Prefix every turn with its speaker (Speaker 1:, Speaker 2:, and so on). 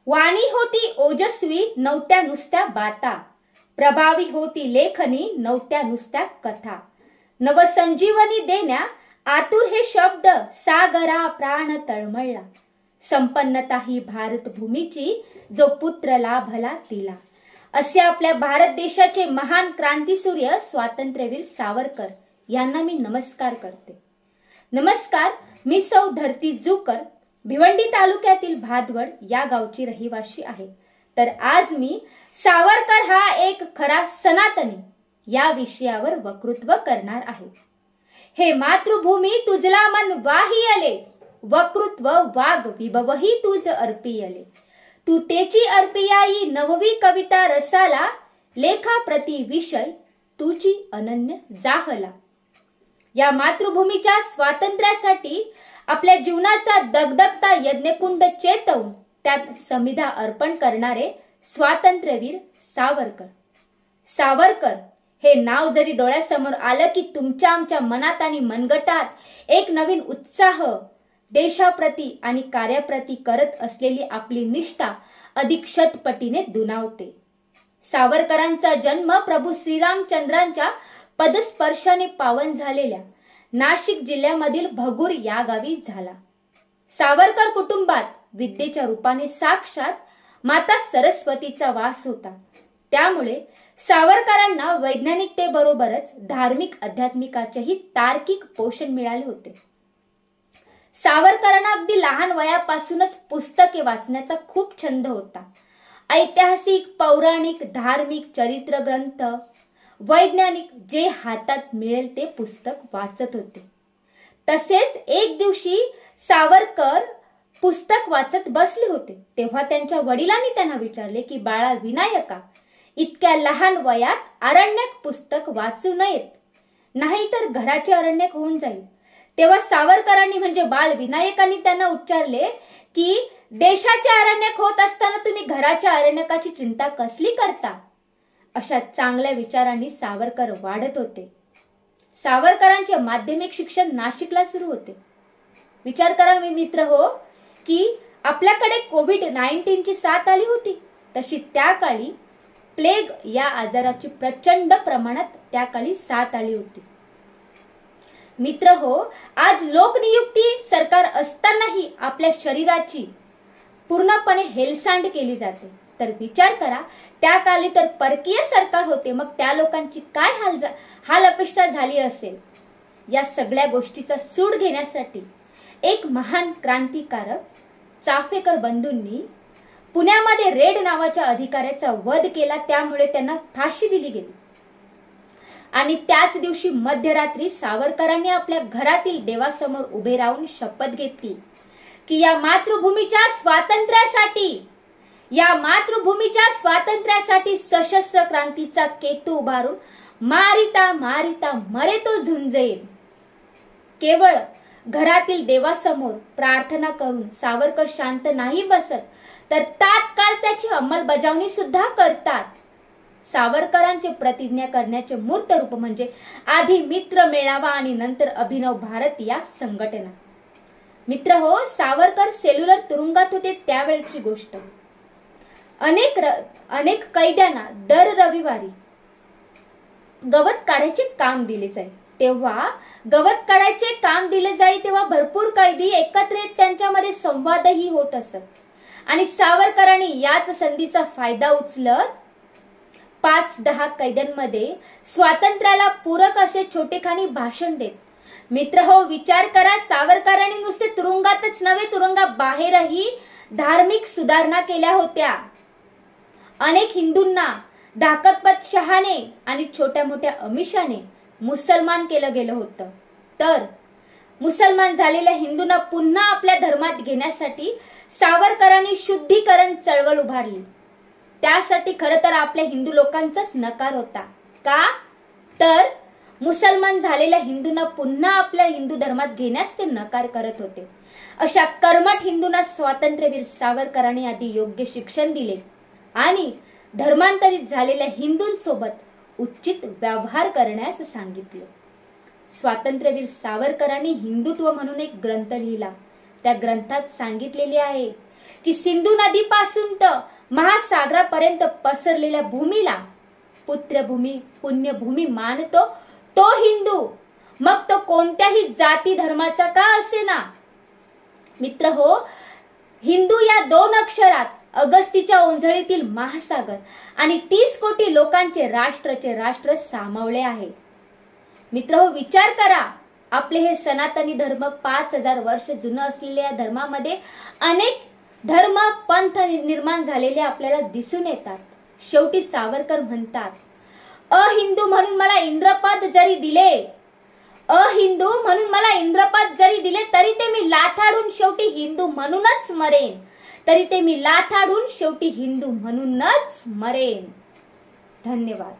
Speaker 1: वाणी होती ओजस्वी, नव्हत्या नुसत्या बाता, प्रभावी होती लेखनी, नव्हत्या नुसत्या कथा, नवसंजीवनी देण्या आतुर हे शब्द, सागरा प्राण तळमळला, संपन्नता ही भारत भूमीची, जो पुत्र लाभला तिला. असे आपल्या भारत देशाचे महान क्रांतीसूर्य स्वातंत्र्यवीर सावरकर यांना मी नमस्कार करते. नमस्कार, मी सौ धरती जुकर, भिवंडी तालुक्यातील भादवड या गावची रहिवाशी आहे. तर आज मी सावरकर हा एक खरा सनातनी या विषयावर वक्तृत्व करणार आहे. हे मातृभूमी तुझला मन वाहियले, वक्तृत्व वाग विभवही तुझ अर्पियले, तू तेची अर्पियाई नववी कविता रसाला, लेखा प्रति विषय तुझी अनन्य जाहला. या मातृभूमीच्या स्वातंत्र्यासाठी आपल्या जीवनाचा दगदगता यज्ञकुंड चेतवून त्यात समिधा अर्पण करणारे स्वातंत्र्यवीर सावरकर. सावरकर हे नाव जरी डोळ्यासमोर आलं की तुमच्या आमच्या मनात आणि मनगटात एक नवीन उत्साह, देशाप्रती आणि कार्याप्रती करत असलेली आपली निष्ठा अधिक शतपटीने दुणावते. सावरकरांचा जन्म प्रभू श्रीरामचंद्रांच्या पदस्पर्शाने पावन झालेल्या नाशिक जिल्ह्यामधील भगूर या गावी झाला. सावरकर कुटुंबात विद्येच्या रूपाने साक्षात माता सरस्वतीचा वास होता. त्यामुळे सावरकरांना वैज्ञानिकतेबरोबरच धार्मिक आध्यात्मिकाचेही तार्किक पोषण मिळाले होते. सावरकरांना अगदी लहान वयापासूनच पुस्तके वाचण्याचा खूप छंद होता. ऐतिहासिक, पौराणिक, धार्मिक, चरित्र ग्रंथ, वैज्ञानिक जे हातात मिळेल ते पुस्तक वाचत होते. तसेच एक दिवशी सावरकर पुस्तक वाचत बसले होते तेव्हा त्यांच्या वडिलांनी त्यांना विचारले की बाळा विनायका, इतक्या लहान वयात अरण्यक पुस्तक वाचू नयेत, नाहीतर घराचे अरण्यक होऊन जाईल. तेव्हा सावरकरांनी म्हणजे बाल विनायकांनी त्यांना उच्चारले की देशाचे अरण्यक होत असताना तुम्ही घराच्या अरण्यकाची चिंता कसली करता. अशा चांगल्या विचारांनी सावरकर वाढत होते. सावरकरांचे माध्यमिक शिक्षण नाशिकला सुरू होते. विचार करा मी मित्र हो की आपल्याकडे कोविड-19 ची साथ आली होती, तशी त्या काळी प्लेग या आजाराची प्रचंड प्रमाणात त्या काळी साथ आली होती. मित्र हो, आज लोकनियुक्ती सरकार असतानाही आपल्या शरीराची पूर्णपणे हेळसांड केली जाते. तर विचार करा त्या काळी तर परकीय सरकार होते, मग त्या लोकांची काय हाल अपेष्टा झाली असेल. या सगळ्या गोष्टीचा सूड घेण्यासाठी एक महान क्रांतिकारक चाफेकर बंधूंनी पुण्यामध्ये रेड नावाच्या अधिकाऱ्याचा वध केला. त्यामुळे त्यांना फाशी दिली गेली आणि त्याच दिवशी मध्यरात्री सावरकरांनी आपल्या घरातील देवासमोर उभे राहून शपथ घेतली की या मातृभूमीच्या सशस्त्र क्रांतीचा केतू उभारून मारिता मारिता मरे तो झुंजेल. केवळ घरातील देवासमोर प्रार्थना करून सावरकर शांत नाही बसत, तर तात्काळ त्याची अंमलबजावणी सुद्धा करतात. सावरकरांचे प्रतिज्ञा करण्याचे मूर्त रूप म्हणजे आधी मित्र मेळावा आणि नंतर अभिनव भारत या संघटना. मित्र हो, सावरकर सेल्युलर तुरुंगात होते त्यावेळची गोष्ट. अनेक कैद्यांना दर रविवारी गवत काढायचे काम दिले जाई. तेव्हा गवत काढायचे काम दिले जाई तेव्हा भरपूर कैदी एकत्र येत त्यांच्यामध्ये संवादही होत असत आणि सावरकरांनी याच संधीचा फायदा उचलत 5-10 कैद्यांमध्ये स्वातंत्र्याला पूरक असे छोटेखानी भाषण देत. मित्र हो, विचार करा, सावरकरांनी नुसते तुरुंगातच नव्हे तुरुंगाबाहेरही धार्मिक सुधारणा केल्या होत्या. अनेक हिंदूंना धाकतपत शहाने आणि छोट्या मोठ्या अमिषाने मुसलमान केलं गेलं होतं. तर मुसलमान झालेल्या हिंदूंना पुन्हा आपल्या धर्मात घेण्यासाठी सावरकरांनी शुद्धीकरण चळवळ उभारली. त्यासाठी खरं तर आपल्या हिंदू लोकांचाच नकार होता. का तर मुसलमान झालेल्या हिंदूंना पुन्हा आपल्या हिंदू धर्मात घेण्यास ते नकार करत होते. अशा कर्मठ हिंदूंना स्वातंत्र्यवीर सावरकरांनी आधी योग्य शिक्षण दिले आणि धर्मांतरित झालेल्या हिंदूंसोबत उचित व्यवहार करण्यास सांगितले. स्वातंत्र्यवीर सावरकरांनी हिंदुत्व म्हणून एक ग्रंथ लिहिला. त्या ग्रंथात सांगितलेले आहे की सिंधू नदीपासून तर महासागरापर्यंत पसरलेल्या भूमीला पुत्रभूमी पुण्यभूमी मानतो तो हिंदू, मग तो कोणत्याही जाती धर्माचा का असेना। मित्र हो, हिंदू या 2 अक्षरात अगस्तीच्या ओंजळीतील महासागर आणि 30 कोटी लोकांचे राष्ट्र सामावले आहे। मित्र हो, विचार करा, आपले हे सनातनी धर्म 5000 वर्ष जुनं असलेल्या या धर्मामध्ये अनेक धर्म पंथ निर्माण झालेले आपल्याला दिसून येतात। शेवटी सावरकर म्हणतात, अहिंदू म्हणून मला इंद्रपद जरी दिले, अहिंदू म्हणून मला इंद्रपद जरी दिले, तरी ते मी लाथाडून शेवटी हिंदू म्हणूनच मरेन, तरी ते मी लाथाडून शेवटी हिंदू म्हणूनच मरेन। धन्यवाद।